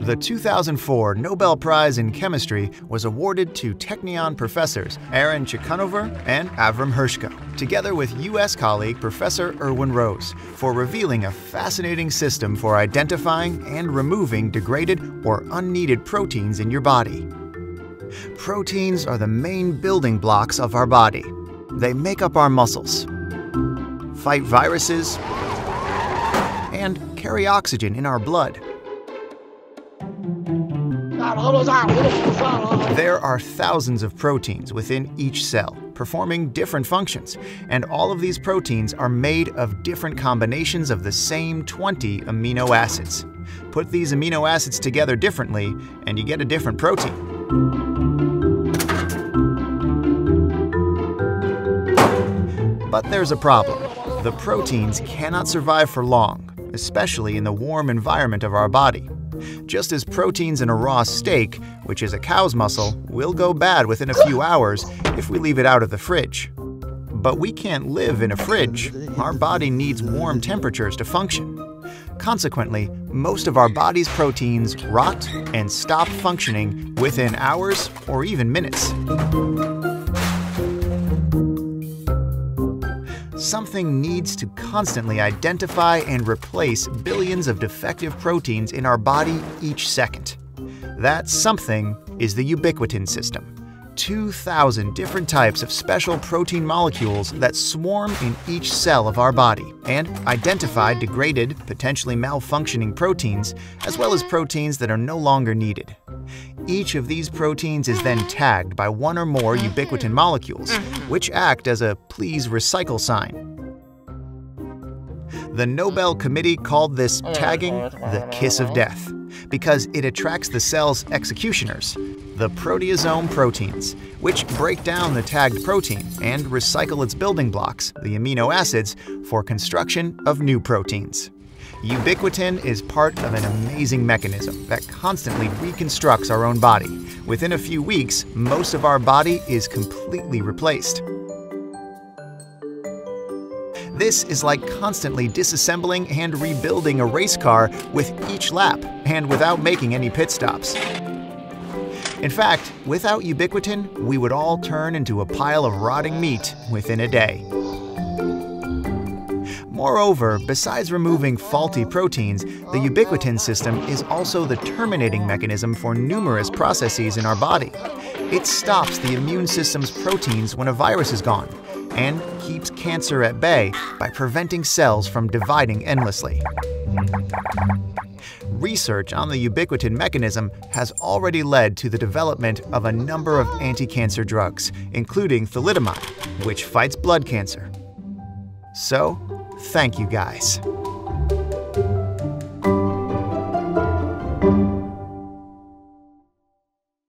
The 2004 Nobel Prize in Chemistry was awarded to Technion professors Ciechanover and Avram Hershko, together with U.S. colleague Professor Irwin Rose, for revealing a fascinating system for identifying and removing degraded or unneeded proteins in your body. Proteins are the main building blocks of our body. They make up our muscles, fight viruses, and carry oxygen in our blood. There are thousands of proteins within each cell, performing different functions, and all of these proteins are made of different combinations of the same 20 amino acids. Put these amino acids together differently, and you get a different protein. But there's a problem. The proteins cannot survive for long, especially in the warm environment of our body. Just as proteins in a raw steak, which is a cow's muscle, will go bad within a few hours if we leave it out of the fridge. But we can't live in a fridge. Our body needs warm temperatures to function. Consequently, most of our body's proteins rot and stop functioning within hours or even minutes. Something needs to constantly identify and replace billions of defective proteins in our body each second. That something is the Ubiquitin system. 2,000 different types of special protein molecules that swarm in each cell of our body and identify degraded, potentially malfunctioning proteins, as well as proteins that are no longer needed. Each of these proteins is then tagged by one or more ubiquitin molecules, which act as a please recycle sign. The Nobel Committee called this tagging the kiss of death, because it attracts the cell's executioners, the proteasome proteins, which break down the tagged protein and recycle its building blocks, the amino acids, for construction of new proteins. Ubiquitin is part of an amazing mechanism that constantly reconstructs our own body. Within a few weeks, most of our body is completely replaced. This is like constantly disassembling and rebuilding a race car with each lap and without making any pit stops. In fact, without ubiquitin, we would all turn into a pile of rotting meat within a day. Moreover, besides removing faulty proteins, the ubiquitin system is also the terminating mechanism for numerous processes in our body. It stops the immune system's proteins when a virus is gone, and keeps cancer at bay by preventing cells from dividing endlessly. Research on the ubiquitin mechanism has already led to the development of a number of anti-cancer drugs, including thalidomide, which fights blood cancer. So, thank you guys.